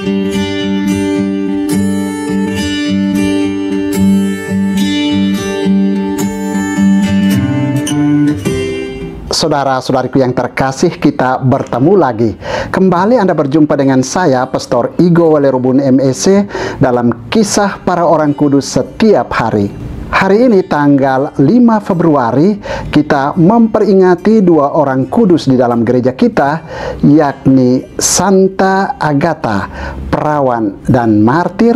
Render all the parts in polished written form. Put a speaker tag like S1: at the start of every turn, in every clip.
S1: Saudara-saudariku yang terkasih, kita bertemu lagi. Kembali Anda berjumpa dengan saya, Pastor Igo Walerubun MEC, dalam Kisah Para Orang Kudus Setiap Hari. Hari ini tanggal 5 Februari, kita memperingati dua orang kudus di dalam gereja kita, yakni Santa Agatha, perawan dan martir,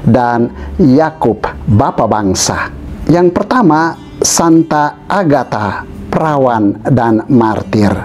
S1: dan Yakub, bapa bangsa. Yang pertama, Santa Agatha, perawan dan martir.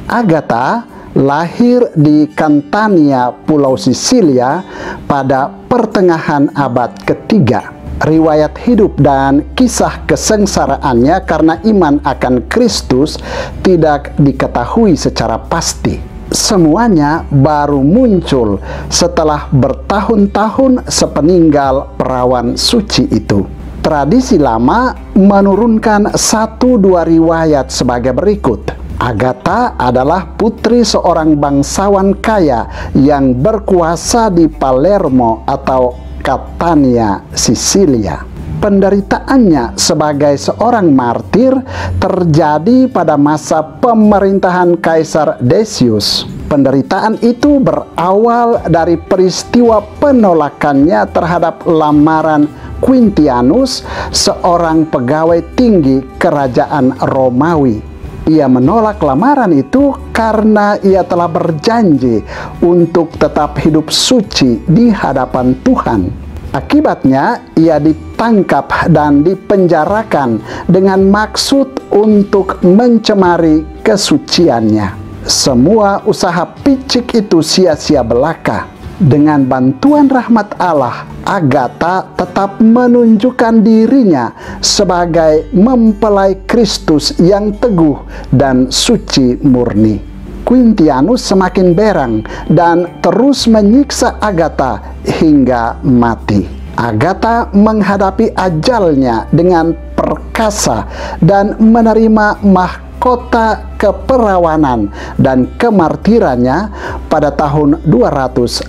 S1: Agatha lahir di Catania, Pulau Sisilia pada pertengahan abad ketiga. Riwayat hidup dan kisah kesengsaraannya karena iman akan Kristus tidak diketahui secara pasti. Semuanya baru muncul setelah bertahun-tahun sepeninggal perawan suci itu. Tradisi lama menurunkan 1-2 riwayat sebagai berikut. Agatha adalah putri seorang bangsawan kaya yang berkuasa di Palermo atau Catania, Sisilia. Penderitaannya sebagai seorang martir terjadi pada masa pemerintahan Kaisar Decius. Penderitaan itu berawal dari peristiwa penolakannya terhadap lamaran Quintianus, seorang pegawai tinggi kerajaan Romawi. Ia menolak lamaran itu karena ia telah berjanji untuk tetap hidup suci di hadapan Tuhan. Akibatnya, ia ditangkap dan dipenjarakan dengan maksud untuk mencemari kesuciannya. Semua usaha picik itu sia-sia belaka. Dengan bantuan rahmat Allah, Agatha tetap menunjukkan dirinya sebagai mempelai Kristus yang teguh dan suci murni. Quintianus semakin berang dan terus menyiksa Agatha hingga mati. Agatha menghadapi ajalnya dengan perkasa dan menerima mahkota keperawanan dan kemartirannya pada tahun 250.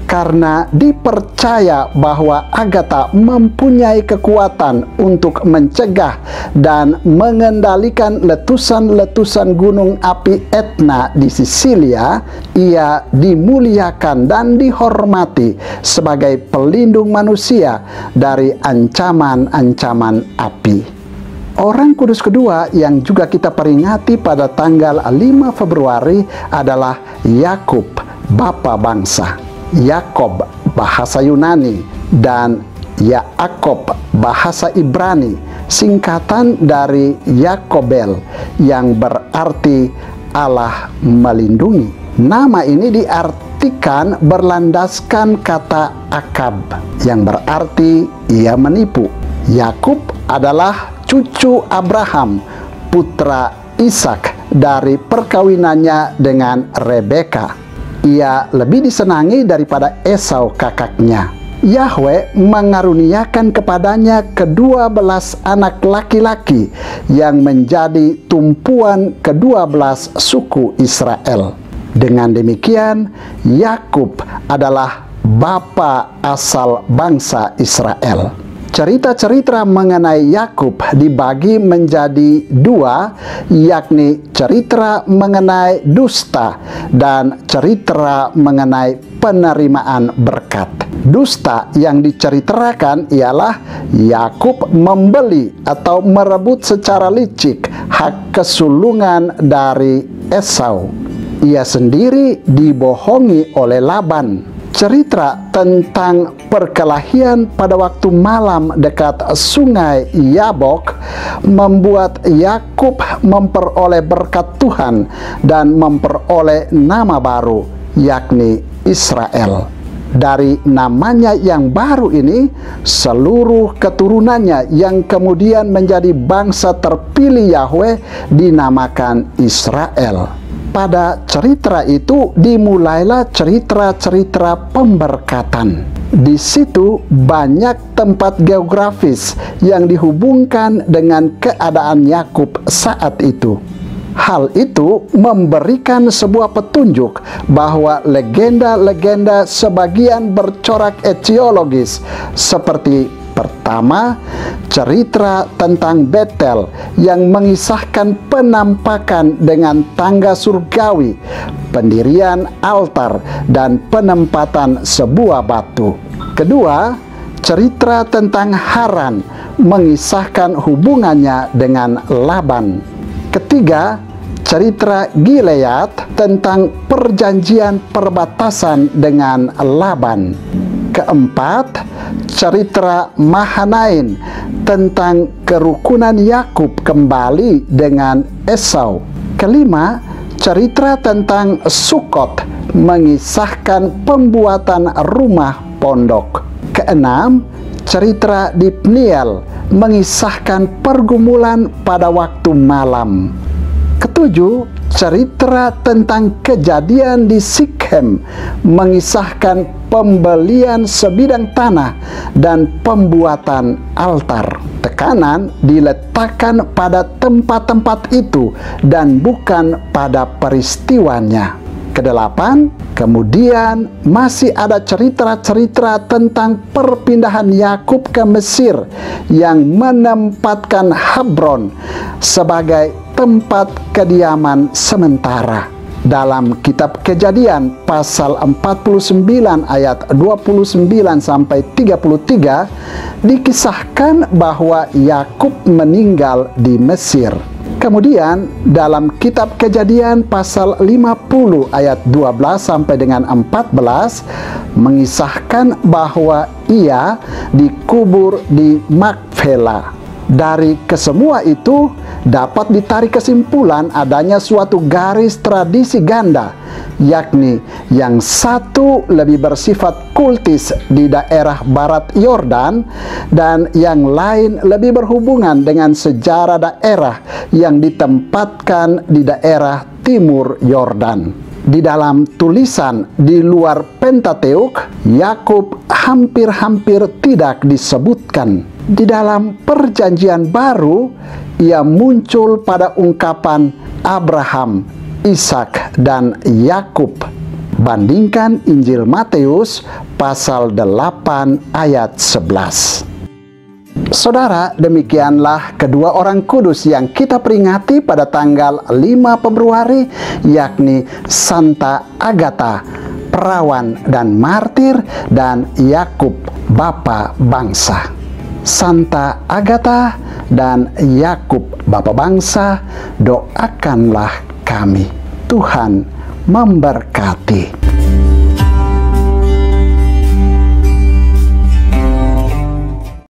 S1: Karena dipercaya bahwa Agatha mempunyai kekuatan untuk mencegah dan mengendalikan letusan-letusan gunung api Etna di Sisilia, ia dimuliakan dan dihormati sebagai pelindung manusia dari ancaman-ancaman api. Orang kudus kedua yang juga kita peringati pada tanggal 5 Februari adalah Yakub, bapa bangsa. Yakob bahasa Yunani dan Yaakov bahasa Ibrani, singkatan dari Yakobel yang berarti Allah melindungi. Nama ini diartikan berlandaskan kata akab yang berarti ia menipu. Yakub adalah cucu Abraham, putra Ishak dari perkawinannya dengan Rebeka. Ia lebih disenangi daripada Esau kakaknya. Yahweh mengaruniakan kepadanya ke-12 anak laki-laki yang menjadi tumpuan ke-12 suku Israel. Dengan demikian, Yakub adalah bapa asal bangsa Israel. Cerita-cerita mengenai Yakub dibagi menjadi 2, yakni cerita mengenai dusta dan cerita mengenai penerimaan berkat. Dusta yang diceritakan ialah Yakub membeli atau merebut secara licik hak kesulungan dari Esau. Ia sendiri dibohongi oleh Laban. Cerita tentang perkelahian pada waktu malam dekat sungai Yabok membuat Yakub memperoleh berkat Tuhan dan memperoleh nama baru, yakni Israel. Dari namanya yang baru ini, seluruh keturunannya yang kemudian menjadi bangsa terpilih Yahweh dinamakan Israel. Pada cerita itu dimulailah cerita-cerita pemberkatan. Di situ banyak tempat geografis yang dihubungkan dengan keadaan Yakub saat itu. Hal itu memberikan sebuah petunjuk bahwa legenda-legenda sebagian bercorak etiologis, seperti pertama, cerita tentang Betel yang mengisahkan penampakan dengan tangga surgawi, pendirian altar, dan penempatan sebuah batu. Kedua, cerita tentang Haran mengisahkan hubungannya dengan Laban. Ketiga, cerita Gilead tentang perjanjian perbatasan dengan Laban. Keempat, cerita Mahanaim tentang kerukunan Yakub kembali dengan Esau. Kelima, cerita tentang Sukot mengisahkan pembuatan rumah pondok. Keenam, cerita di Pniel mengisahkan pergumulan pada waktu malam. Ketujuh, cerita tentang kejadian di Sikhem mengisahkan pembelian sebidang tanah dan pembuatan altar. Tekanan diletakkan pada tempat-tempat itu dan bukan pada peristiwanya. Kedelapan, kemudian masih ada cerita-cerita tentang perpindahan Yakub ke Mesir yang menempatkan Hebron sebagai tempat kediaman sementara. Dalam kitab Kejadian pasal 49 ayat 29 sampai 33 dikisahkan bahwa Yakub meninggal di Mesir. Kemudian dalam kitab Kejadian pasal 50 ayat 12 sampai dengan 14 mengisahkan bahwa ia dikubur di Makpela. Dari kesemua itu dapat ditarik kesimpulan adanya suatu garis tradisi ganda, yakni yang satu lebih bersifat kultis di daerah barat Yordan dan yang lain lebih berhubungan dengan sejarah daerah yang ditempatkan di daerah timur Yordan. Di dalam tulisan di luar Pentateuk, Yakub hampir-hampir tidak disebutkan. Di dalam Perjanjian Baru, ia muncul pada ungkapan Abraham, Ishak, dan Yakub. Bandingkan Injil Matius pasal 8 ayat 11. Saudara, demikianlah kedua orang kudus yang kita peringati pada tanggal 5 Februari, yakni Santa Agatha, perawan dan martir, dan Yakub, bapa bangsa. Santa Agatha dan Yakub, bapa bangsa, doakanlah kami. Tuhan memberkati.